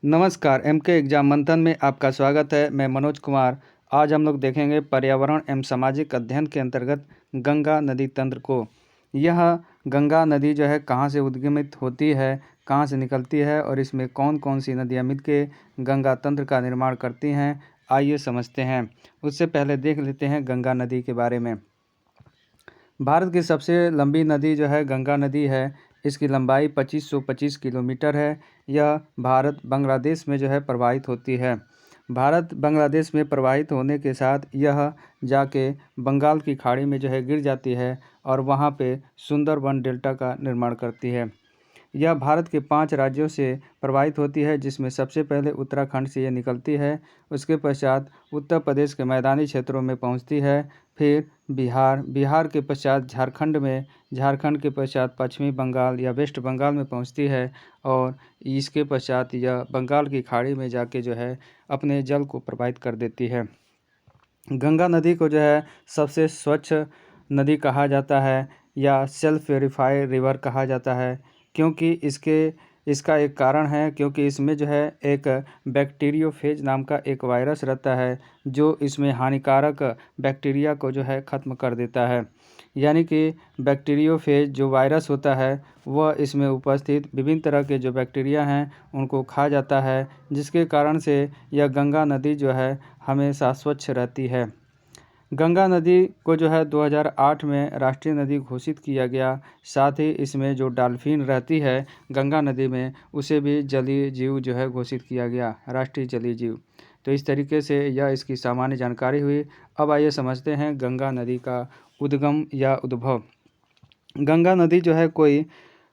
नमस्कार, MK exam मंथन में आपका स्वागत है। मैं मनोज कुमार। आज हम लोग देखेंगे पर्यावरण एवं सामाजिक अध्ययन के अंतर्गत गंगा नदी तंत्र को। यह गंगा नदी जो है कहाँ से उद्गमित होती है, कहाँ से निकलती है और इसमें कौन कौन सी नदियाँ मिलकर गंगा तंत्र का निर्माण करती हैं, आइए समझते हैं। उससे पहले देख लेते हैं गंगा नदी के बारे में। भारत की सबसे लंबी नदी जो है गंगा नदी है। इसकी लंबाई 2525 किलोमीटर है। यह भारत बांग्लादेश में जो है प्रवाहित होती है। भारत बांग्लादेश में प्रवाहित होने के साथ यह जाके बंगाल की खाड़ी में जो है गिर जाती है और वहाँ पे सुंदरबन डेल्टा का निर्माण करती है। यह भारत के 5 राज्यों से प्रवाहित होती है, जिसमें सबसे पहले उत्तराखंड से यह निकलती है। उसके पश्चात उत्तर प्रदेश के मैदानी क्षेत्रों में पहुंचती है। फिर बिहार के पश्चात झारखंड के पश्चात पश्चिमी बंगाल या वेस्ट बंगाल में पहुंचती है और इसके पश्चात यह बंगाल की खाड़ी में जाके जो है अपने जल को प्रवाहित कर देती है। गंगा नदी को जो है सबसे स्वच्छ नदी कहा जाता है या सेल्फ प्योरीफाई रिवर कहा जाता है, क्योंकि इसका एक कारण है, क्योंकि इसमें जो है एक बैक्टीरियोफेज नाम का एक वायरस रहता है जो इसमें हानिकारक बैक्टीरिया को जो है ख़त्म कर देता है। यानी कि बैक्टीरियोफेज जो वायरस होता है वह इसमें उपस्थित विभिन्न तरह के जो बैक्टीरिया हैं उनको खा जाता है, जिसके कारण से यह गंगा नदी जो है हमेशा स्वच्छ रहती है। गंगा नदी को जो है 2008 में राष्ट्रीय नदी घोषित किया गया। साथ ही इसमें जो डॉल्फिन रहती है गंगा नदी में उसे भी जलीय जीव जो है घोषित किया गया, राष्ट्रीय जलीय जीव। तो इस तरीके से यह इसकी सामान्य जानकारी हुई। अब आइए समझते हैं गंगा नदी का उद्गम या उद्भव। गंगा नदी जो है कोई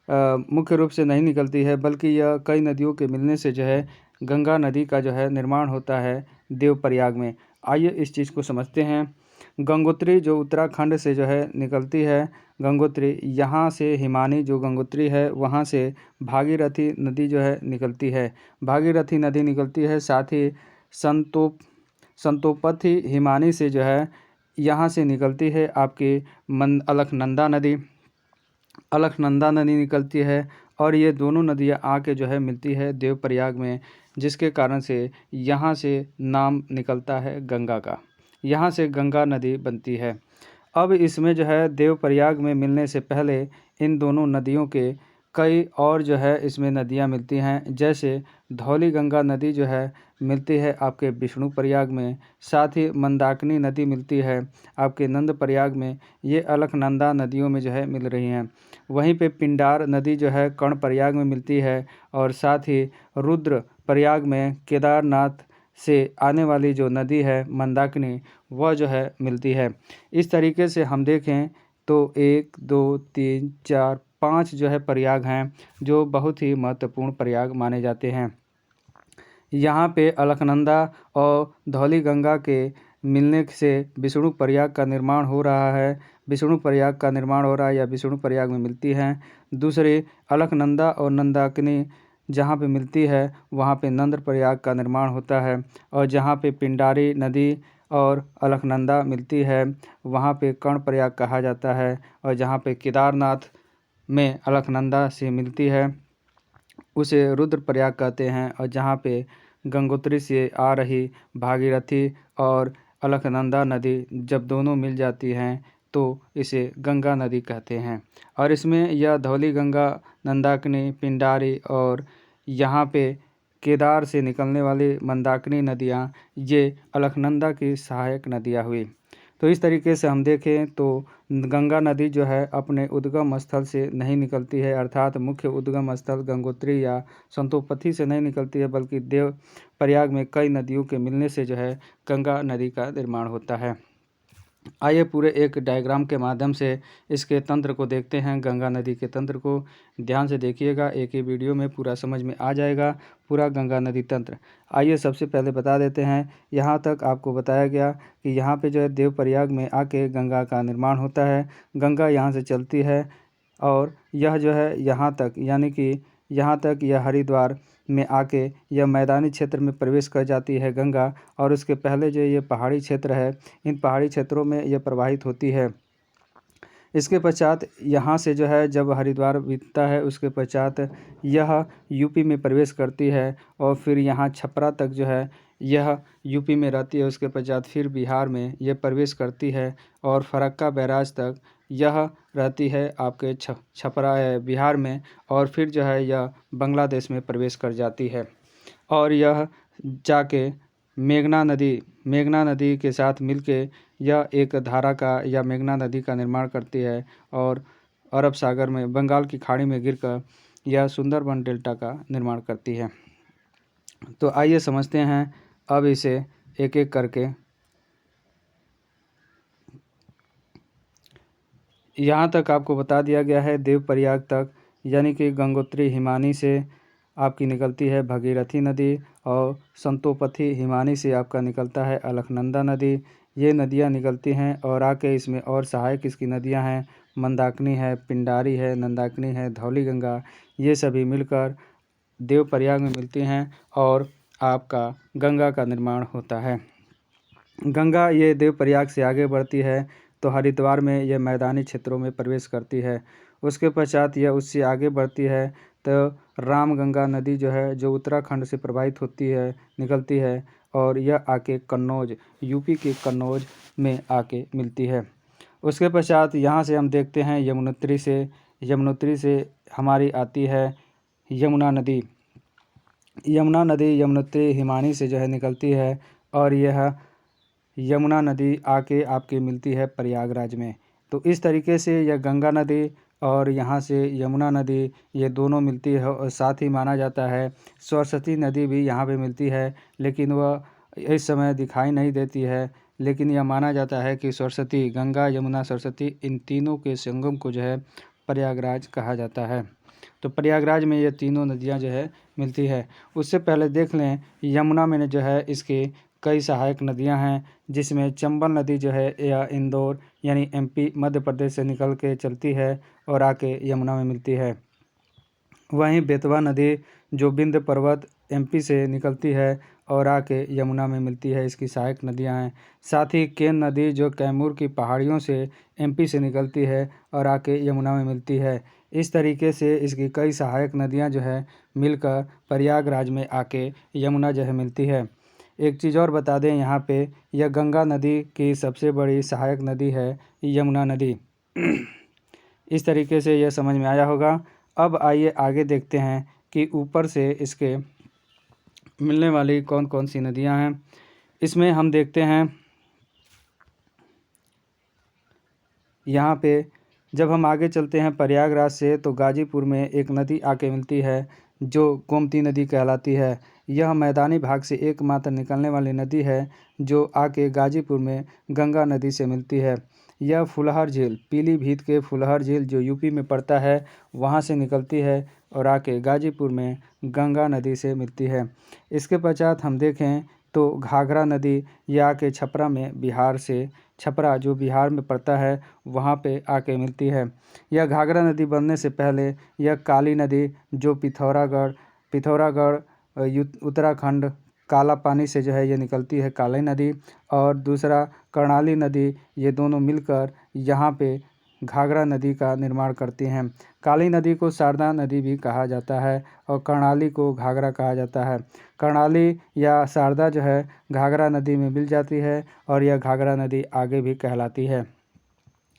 मुख्य रूप से नहीं निकलती है, बल्कि यह कई नदियों के मिलने से जो है गंगा नदी का जो है निर्माण होता है देवप्रयाग में। आइए इस चीज़ को समझते हैं। गंगोत्री जो उत्तराखंड से जो है निकलती है, गंगोत्री यहाँ से हिमानी जो गंगोत्री है वहाँ से भागीरथी नदी जो है निकलती है। भागीरथी नदी निकलती है, साथ ही संतोपथी हिमानी से जो है यहाँ से निकलती है आपकी अलकनंदा नदी निकलती है और ये दोनों नदियाँ आके जो है मिलती है देवप्रयाग में, जिसके कारण से यहाँ से नाम निकलता है गंगा का। यहाँ से गंगा नदी बनती है। अब इसमें जो है देवप्रयाग में मिलने से पहले इन दोनों नदियों के कई और जो है इसमें नदियाँ मिलती हैं, जैसे धौली गंगा नदी जो है मिलती है आपके विष्णु प्रयाग में। साथ ही मंदाकिनी नदी मिलती है आपके नंद प्रयाग में। ये अलकनंदा नदियों में जो है मिल रही हैं। वहीं पे पिंडार नदी जो है कर्ण प्रयाग में मिलती है और साथ ही रुद्र प्रयाग में केदारनाथ से आने वाली जो नदी है मंदाकिनी वह जो है मिलती है। इस तरीके से हम देखें तो 1 2 3 4 5 जो है प्रयाग हैं जो बहुत ही महत्वपूर्ण प्रयाग माने जाते हैं। यहाँ पे अलकनंदा और धौली गंगा के मिलने से विष्णु प्रयाग का निर्माण हो रहा है। विष्णु प्रयाग का निर्माण हो रहा है या विष्णु प्रयाग में मिलती हैं। दूसरे अलकनंदा और नंदाकिनी जहाँ पे मिलती है वहाँ पे नंद प्रयाग का निर्माण होता है और जहाँ पे पिंडारी नदी और अलकनंदा मिलती है वहाँ पे कर्ण प्रयाग कहा जाता है और जहाँ पे केदारनाथ में अलकनंदा से मिलती है उसे रुद्र प्रयाग कहते हैं और जहाँ पे गंगोत्री से आ रही भागीरथी और अलकनंदा नदी जब दोनों मिल जाती हैं तो इसे गंगा नदी कहते हैं। और इसमें यह धौली गंगा, नंदाकिनी, पिंडारी और यहाँ पे केदार से निकलने वाली मंदाकिनी नदियाँ ये अलकनंदा की सहायक नदियाँ हुई। तो इस तरीके से हम देखें तो गंगा नदी जो है अपने उद्गम स्थल से नहीं निकलती है, अर्थात मुख्य उद्गम स्थल गंगोत्री या संतोपथी से नहीं निकलती है, बल्कि देव प्रयाग में कई नदियों के मिलने से जो है गंगा नदी का निर्माण होता है। आइए पूरे एक डायग्राम के माध्यम से इसके तंत्र को देखते हैं। गंगा नदी के तंत्र को ध्यान से देखिएगा, एक ही वीडियो में पूरा समझ में आ जाएगा पूरा गंगा नदी तंत्र। आइए सबसे पहले बता देते हैं, यहाँ तक आपको बताया गया कि यहाँ पे जो है देवप्रयाग में आके गंगा का निर्माण होता है। गंगा यहाँ से चलती है और यह जो है यहाँ तक, यानी कि यहाँ तक यह हरिद्वार में आके यह मैदानी क्षेत्र में प्रवेश कर जाती है गंगा, और उसके पहले जो ये पहाड़ी क्षेत्र है इन पहाड़ी क्षेत्रों में यह प्रवाहित होती है। इसके पश्चात यहाँ से जो है जब हरिद्वार बीतता है उसके पश्चात यह यूपी में प्रवेश करती है और फिर यहाँ छपरा तक जो है यह यूपी में रहती है। उसके पश्चात फिर बिहार में यह प्रवेश करती है और फरक्का बैराज तक यह रहती है आपके छपरा बिहार में, और फिर जो है यह बांग्लादेश में प्रवेश कर जाती है और यह जाके मेघना नदी के साथ मिलके यह एक धारा का या मेघना नदी का निर्माण करती है और अरब सागर में बंगाल की खाड़ी में गिरकर यह सुंदरबन डेल्टा का निर्माण करती है। तो आइए समझते हैं अब इसे एक एक करके। यहाँ तक आपको बता दिया गया है देवप्रयाग तक, यानी कि गंगोत्री हिमानी से आपकी निकलती है भगीरथी नदी और संतोपथी हिमानी से आपका निकलता है अलकनंदा नदी। ये नदियाँ निकलती हैं और आके इसमें और सहायक इसकी नदियाँ हैं मंदाकिनी है, पिंडारी है, नंदाकिनी है, धौली गंगा, ये सभी मिलकर देवप्रयाग में मिलती हैं और आपका गंगा का निर्माण होता है। गंगा ये देवप्रयाग से आगे बढ़ती है तो हरिद्वार में यह मैदानी क्षेत्रों में प्रवेश करती है। उसके पश्चात यह उससे आगे बढ़ती है तो रामगंगा नदी जो है जो उत्तराखंड से प्रवाहित होती है निकलती है और यह आके कन्नौज यूपी के कन्नौज में आके मिलती है। उसके पश्चात यहाँ से हम देखते हैं यमुनोत्री से हमारी आती है यमुना नदी। यमुनोत्री हिमानी से जो है निकलती है और यह यमुना नदी आके आपके मिलती है प्रयागराज में। तो इस तरीके से यह गंगा नदी और यहाँ से यमुना नदी ये दोनों मिलती है और साथ ही माना जाता है सरस्वती नदी भी यहाँ पे मिलती है, लेकिन वह इस समय दिखाई नहीं देती है। लेकिन यह माना जाता है कि सरस्वती, गंगा, यमुना, सरस्वती इन तीनों के संगम को जो है प्रयागराज कहा जाता है। तो प्रयागराज में ये तीनों नदियाँ जो है मिलती है। उससे पहले देख लें यमुना में जो है इसके कई सहायक नदियां हैं, जिसमें चंबल नदी जो है या इंदौर यानी एमपी मध्य प्रदेश से निकल के चलती है और आके यमुना में मिलती है। वहीं बेतवा नदी जो विंध्य पर्वत एमपी से निकलती है और आके यमुना में मिलती है, इसकी सहायक नदियां हैं। साथ ही केन नदी जो कैमूर की पहाड़ियों से एमपी से निकलती है और आके यमुना में मिलती है। इस तरीके से इसकी कई सहायक नदियां जो है मिलकर प्रयागराज में आके यमुना जो है मिलती है। एक चीज़ और बता दें यहाँ पे, यह गंगा नदी की सबसे बड़ी सहायक नदी है यमुना नदी। इस तरीके से यह समझ में आया होगा। अब आइए आगे देखते हैं कि ऊपर से इसके मिलने वाली कौन कौन सी नदियाँ हैं। इसमें हम देखते हैं यहाँ पे जब हम आगे चलते हैं प्रयागराज से तो गाजीपुर में एक नदी आके मिलती है जो गोमती नदी कहलाती है। यह मैदानी भाग से एकमात्र निकलने वाली नदी है जो आके गाजीपुर में गंगा नदी से मिलती है। यह फुलहर झील, पीलीभीत के फुलहर झील जो यूपी में पड़ता है वहाँ से निकलती है और आके गाजीपुर में गंगा नदी से मिलती है। इसके पश्चात हम देखें तो घाघरा नदी यह आके छपरा में बिहार से, छपरा जो बिहार में पड़ता है वहाँ पे आके मिलती है। यह घाघरा नदी बनने से पहले यह काली नदी जो पिथौरागढ़ उत्तराखंड काला पानी से जो है ये निकलती है काली नदी, और दूसरा कर्णाली नदी, ये दोनों मिलकर यहाँ पे घाघरा नदी का निर्माण करती हैं। काली नदी को शारदा नदी भी कहा जाता है और कर्णाली को घाघरा कहा जाता है। कर्णाली या शारदा जो है घाघरा नदी में मिल जाती है और यह घाघरा नदी आगे भी कहलाती है।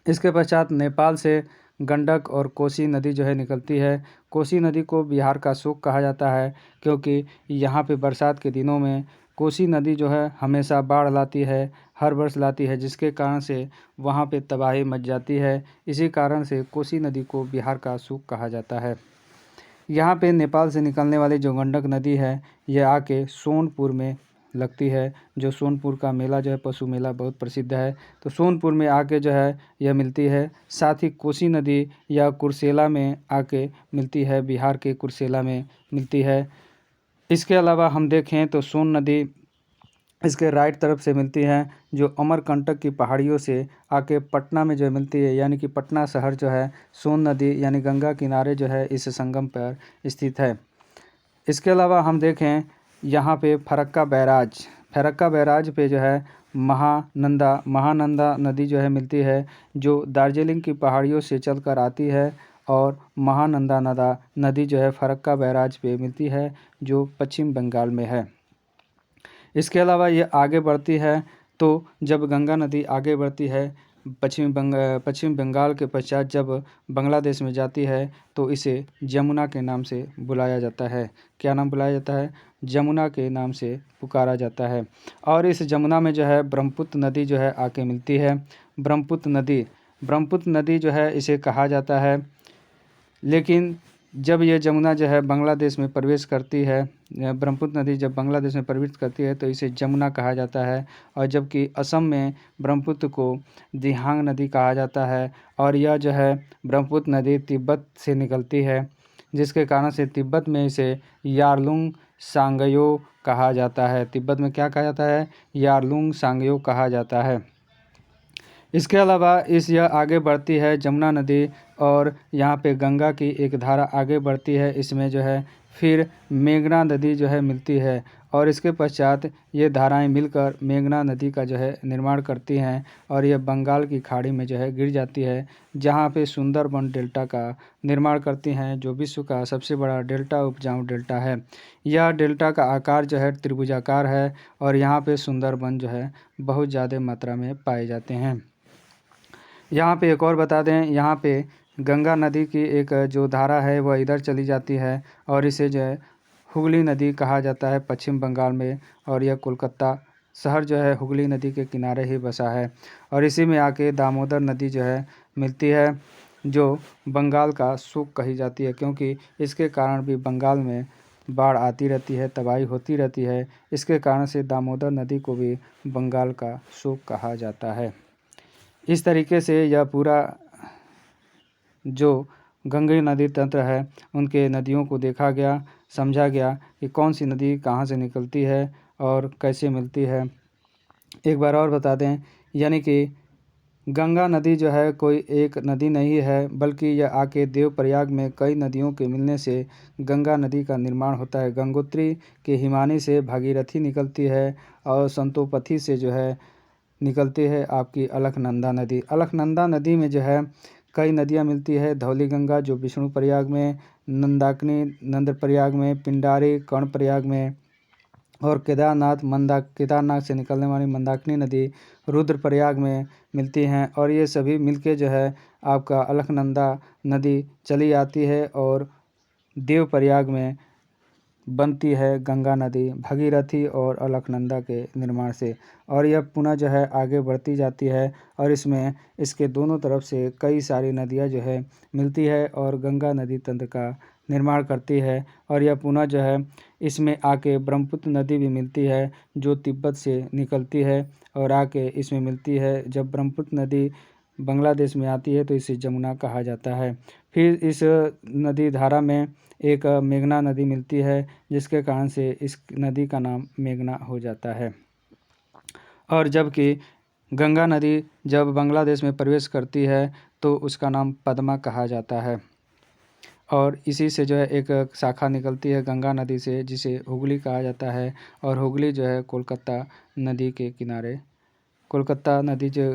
इसके पश्चात नेपाल से गंडक और कोसी नदी जो है निकलती है। कोसी नदी को बिहार का शोक कहा जाता है क्योंकि यहाँ पे बरसात के दिनों में कोसी नदी जो है हमेशा बाढ़ लाती है, हर वर्ष लाती है, जिसके कारण से वहाँ पे तबाही मच जाती है। इसी कारण से कोसी नदी को बिहार का शोक कहा जाता है। यहाँ पे नेपाल से निकलने वाली जो गंडक नदी है यह आके सोनपुर में लगती है, जो सोनपुर का मेला जो है पशु मेला बहुत प्रसिद्ध है, तो सोनपुर में आके जो है यह मिलती है। साथ ही कोसी नदी या कुर्सेला में आके मिलती है, बिहार के कुर्सेला में मिलती है। इसके अलावा हम देखें तो सोन नदी इसके राइट तरफ से मिलती है जो अमरकंटक की पहाड़ियों से आके पटना में जो मिलती है, यानी कि पटना शहर जो है सोन नदी यानी गंगा किनारे जो है इस संगम पर स्थित है। इसके अलावा हम देखें यहाँ पे फरक्का बैराज पे जो है महानंदा नदी जो है मिलती है, जो दार्जिलिंग की पहाड़ियों से चलकर आती है। और महानंदा नदी जो है फरक्का बैराज पे मिलती है, जो पश्चिम बंगाल में है। इसके अलावा ये आगे बढ़ती है, तो जब गंगा नदी आगे बढ़ती है पश्चिम बंगाल के पश्चात जब बांग्लादेश में जाती है, तो इसे जमुना के नाम से बुलाया जाता है। क्या नाम बुलाया जाता है? जमुना के नाम से पुकारा जाता है। और इस जमुना में जो है ब्रह्मपुत्र नदी जो है आके मिलती है। ब्रह्मपुत्र नदी जो है इसे कहा जाता है, लेकिन जब ये जमुना जो है बांग्लादेश में प्रवेश करती है, ब्रह्मपुत्र नदी जब बांग्लादेश में प्रवेश करती है तो इसे जमुना कहा जाता है। और जबकि असम में ब्रह्मपुत्र को दिहांग नदी कहा जाता है। और यह जो है ब्रह्मपुत्र नदी तिब्बत से निकलती है, जिसके कारण से तिब्बत में इसे यारलुंग सांगयो कहा जाता है। तिब्बत में क्या कहा जाता है? यारलुंग सांगयो कहा जाता है। इसके अलावा यह आगे बढ़ती है जमुना नदी, और यहाँ पे गंगा की एक धारा आगे बढ़ती है। इसमें जो है फिर मेघना नदी जो है मिलती है, और इसके पश्चात ये धाराएं मिलकर मेघना नदी का जो है निर्माण करती हैं, और यह बंगाल की खाड़ी में जो है गिर जाती है, जहाँ पे सुंदरबन डेल्टा का निर्माण करती हैं, जो विश्व का सबसे बड़ा डेल्टा उपजाऊ डेल्टा है। यह डेल्टा का आकार जो है त्रिभुजाकार है, और यहाँ पे सुंदरबन जो है बहुत ज़्यादा मात्रा में पाए जाते हैं। यहाँ पे एक और बता दें, यहाँ पे गंगा नदी की एक जो धारा है वह इधर चली जाती है, और इसे जो है हुगली नदी कहा जाता है पश्चिम बंगाल में। और यह कोलकाता शहर जो है हुगली नदी के किनारे ही बसा है। और इसी में आके दामोदर नदी जो है मिलती है, जो बंगाल का शोक कही जाती है, क्योंकि इसके कारण भी बंगाल में बाढ़ आती रहती है, तबाही होती रहती है। इसके कारण से दामोदर नदी को भी बंगाल का शोक कहा जाता है। इस तरीके से यह पूरा जो गंगे नदी तंत्र है उनके नदियों को देखा गया, समझा गया कि कौन सी नदी कहाँ से निकलती है और कैसे मिलती है। एक बार और बता दें, यानी कि गंगा नदी जो है कोई एक नदी नहीं है, बल्कि यह आके देवप्रयाग में कई नदियों के मिलने से गंगा नदी का निर्माण होता है। गंगोत्री के हिमानी से भागीरथी निकलती है, और संतोपथी से जो है निकलती है आपकी अलकनंदा नदी। अलकनंदा नदी में जो है कई नदियाँ मिलती है। धौली गंगा जो विष्णुप्रयाग में, नंदाकिनी नंदप्रयाग में, पिंडारी कर्णप्रयाग में, और केदारनाथ से निकलने वाली मंदाकिनी नदी रुद्रप्रयाग में मिलती हैं। और ये सभी मिलके जो है आपका अलकनंदा नदी चली आती है, और देवप्रयाग में बनती है गंगा नदी भगीरथी और अलकनंदा के निर्माण से। और यह पुनः जो है आगे बढ़ती जाती है, और इसमें इसके दोनों तरफ से कई सारी नदियाँ जो है मिलती है, और गंगा नदी तंत्र का निर्माण करती है। और यह पुनः जो है इसमें आके ब्रह्मपुत्र नदी भी मिलती है, जो तिब्बत से निकलती है और आके इसमें मिलती है। जब ब्रह्मपुत्र नदी बांग्लादेश में आती है तो इसे जमुना कहा जाता है। फिर इस नदी धारा में एक मेघना नदी मिलती है, जिसके कारण से इस नदी का नाम मेघना हो जाता है। और जबकि गंगा नदी जब बांग्लादेश में प्रवेश करती है तो उसका नाम पद्मा कहा जाता है। और इसी से जो है एक शाखा निकलती है गंगा नदी से, जिसे हुगली कहा जाता है। और हुगली जो है कोलकाता नदी के किनारे, कोलकाता नदी जो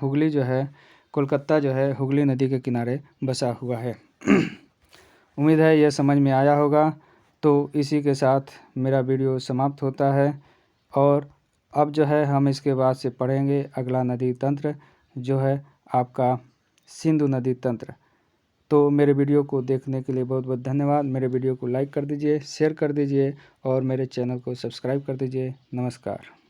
हुगली जो है कोलकाता जो है हुगली नदी के किनारे बसा हुआ है। उम्मीद है यह समझ में आया होगा। तो इसी के साथ मेरा वीडियो समाप्त होता है, और अब जो है हम इसके बाद से पढ़ेंगे अगला नदी तंत्र, जो है आपका सिंधु नदी तंत्र। तो मेरे वीडियो को देखने के लिए बहुत बहुत धन्यवाद। मेरे वीडियो को लाइक कर दीजिए, शेयर कर दीजिए, और मेरे चैनल को सब्सक्राइब कर दीजिए। नमस्कार।